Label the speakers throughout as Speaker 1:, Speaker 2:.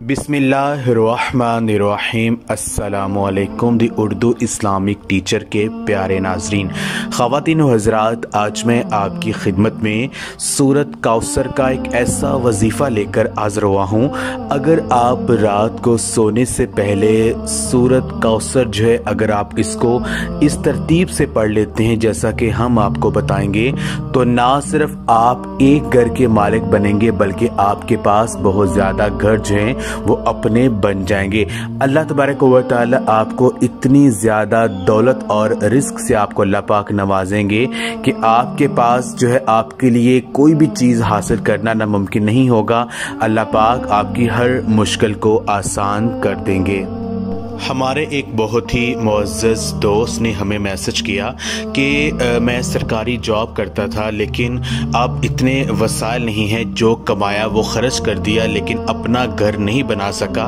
Speaker 1: बिस्मिल्लाहिर्रहमानिर्रहीम। अस्सलामुअलैकुम दी Urdu Islamic teacher के प्यारे नाजरीन, ख़वातीन व हज़रात, आज मैं आपकी खिदमत में सूरत कौसर का एक ऐसा वजीफ़ा लेकर हाज़िर हुआ हूँ। अगर आप रात को सोने से पहले सूरत कौसर जो है, अगर आप इसको इस तरतीब से पढ़ लेते हैं जैसा कि हम आपको बताएंगे, तो ना सिर्फ आप एक घर के मालिक बनेंगे बल्कि आपके पास बहुत ज़्यादा घर जो हैं वो अपने बन जाएंगे। अल्लाह तबारक व तआला आपको इतनी ज़्यादा दौलत और रिस्क से आपको अल्लाह पाक नवाजेंगे कि आपके पास जो है आपके लिए कोई भी चीज़ हासिल करना नामुमकिन नहीं होगा। अल्लाह पाक आपकी हर मुश्किल को आसान कर देंगे। हमारे एक बहुत ही मुअज़्ज़ज़ दोस्त ने हमें मैसेज किया कि मैं सरकारी जॉब करता था, लेकिन अब इतने वसाइल नहीं हैं, जो कमाया वो ख़र्च कर दिया, लेकिन अपना घर नहीं बना सका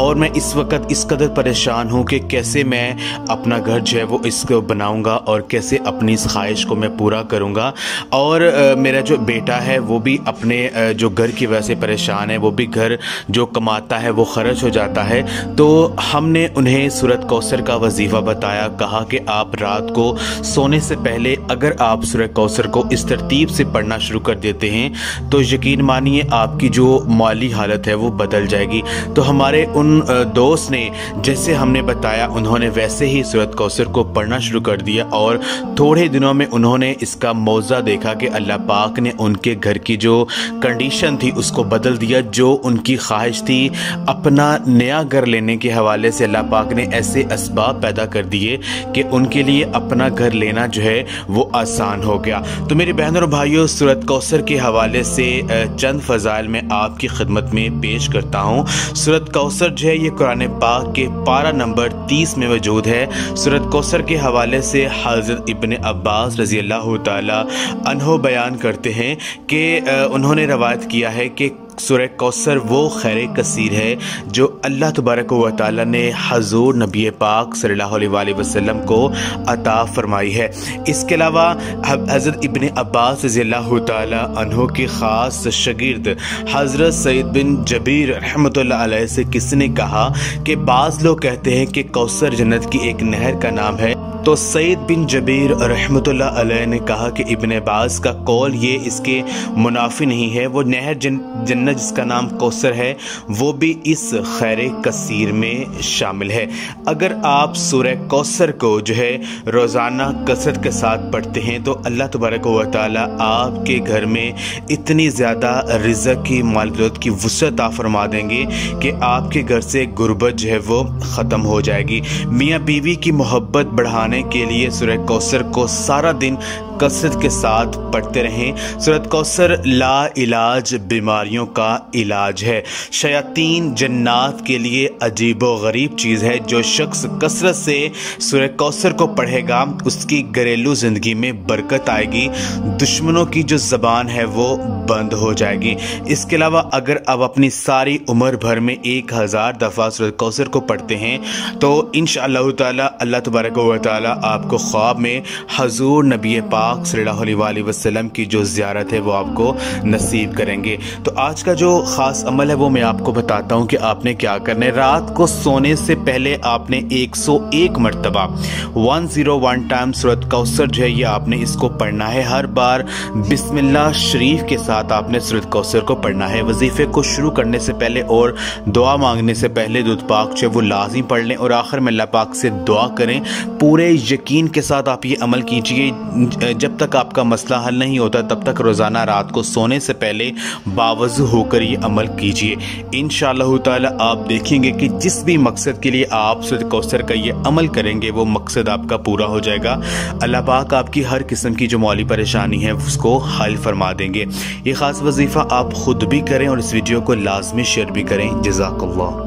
Speaker 1: और मैं इस वक्त इस कदर परेशान हूँ कि कैसे मैं अपना घर जो है वो इसको बनाऊँगा और कैसे अपनी इस ख्वाहिश को मैं पूरा करूँगा। और मेरा जो बेटा है वो भी अपने जो घर की वजह से परेशान है, वो भी घर जो कमाता है वो ख़र्च हो जाता है। तो हमने उन्हें सूरत कौसर का वजीफ़ा बताया, कहा कि आप रात को सोने से पहले अगर आप सूरत कौसर को इस तरतीब से पढ़ना शुरू कर देते हैं तो यकीन मानिए आपकी जो माली हालत है वो बदल जाएगी। तो हमारे उन दोस्त ने जैसे हमने बताया उन्होंने वैसे ही सूरत कौसर को पढ़ना शुरू कर दिया और थोड़े दिनों में उन्होंने इसका मौज़ा देखा कि अल्लाह पाक ने उनके घर की जो कंडीशन थी उसको बदल दिया। जो उनकी ख्वाहिश थी अपना नया घर लेने के हवाले से, अल्लाह पाक ने ऐसे असबाब पैदा कर दिए कि उनके लिए अपना घर लेना जो है वो आसान हो गया। तो मेरी बहनों और भाइयों, सूरत कौसर के हवाले से चंद फ़ज़ाइल में आपकी खिदमत में पेश करता हूँ। सूरत कौसर जो है ये कुरान पाक के पारा नंबर 30 में मौजूद है। सूरत कौसर के हवाले से हज़रत इब्ने अब्बास रज़ी अल्लाह तआला अन्हो बयान करते हैं कि उन्होंने रवायत किया है कि सूरह कौसर वो खैर कसीर है जो अल्लाह तबारक व तआला ने हजूर नबी पाक सल्लल्लाहु अलैहि वसल्लम को अता फरमाई है। इसके अलावा हज़रत इब्ने अब्बास रज़ियल्लाहु तआला अन्हु के ख़ास शागिर्द हज़रत सईद बिन जबीर रहमतुल्लाह अलैह से किसी ने कहा कि बाज़ लोग कहते हैं कि कौसर जन्नत की एक नहर का नाम है। तो सईद बिन जबीर रहमतुल्लाह अलैह ने कहा कि इब्ने अब्बास का कौल ये इसके मुनाफी नहीं है, वो नहर जन्नत जिसका नाम कौसर है वो भी इस खैर कसीर में शामिल है। अगर आप सूरह कौसर को जो है रोज़ाना कसरत के साथ पढ़ते हैं तो अल्लाह तबारक व तआला आपके घर में इतनी ज़्यादा रिज़्क़ की माल-दौलत की वुसअत अता फरमा देंगे कि आपके घर से गुर्बत जो है वो ख़त्म हो जाएगी। मियाँ बीवी की मोहब्बत बढ़ाने के लिए सूरह कौसर को सारा दिन कसरत के साथ पढ़ते रहें। सूरत कौसर ला इलाज बीमारियों का इलाज है। शयातीन जन्नात के लिए अजीबो गरीब चीज़ है। जो शख्स कसरत से सूरह कौसर को पढ़ेगा उसकी घरेलू ज़िंदगी में बरकत आएगी, दुश्मनों की जो ज़बान है वो बंद हो जाएगी। इसके अलावा अगर आप अपनी सारी उम्र भर में 1000 दफ़ा सूरत कौसर को पढ़ते हैं तो इंशाअल्लाह ताला अल्लाह तबारक व तआला आपको ख्वाब में हजूर नबी पाक सल्लल्लाहु अलैहि वसल्लम की जो ज़ियारत है वो आपको नसीब करेंगे। तो आज का जो ख़ास अमल है वो मैं आपको बताता हूँ कि आपने क्या करना है। रात को सोने से पहले आपने 101 मरतबा 101 टाइम सूरत कौसर जो है ये आपने इसको पढ़ना है। हर बार बिस्मिल्लाह शरीफ के साथ आपने सूरत कौसर को पढ़ना है। वजीफ़े को शुरू करने से पहले और दुआ मांगने से पहले दूध पाक जो है वो लाज़मी पढ़ लें और आखिर में अल्लाह पाक से दुआ करें। पूरे यकीन के साथ आप ये अमल कीजिए। जब तक आपका मसला हल नहीं होता तब तक रोज़ाना रात को सोने से पहले बावज़ू होकर ये अमल कीजिए। इंशाअल्लाह ताला आप देखेंगे कि जिस भी मकसद के लिए आप सूरत कौसर का ये अमल करेंगे वो मकसद आपका पूरा हो जाएगा। अल्लाह पाक आपकी हर किस्म की जो माली परेशानी है उसको हल फरमा देंगे। ये ख़ास वजीफ़ा आप ख़ुद भी करें और इस वीडियो को लाजमी शेयर भी करें। जज़ाकल्लाह।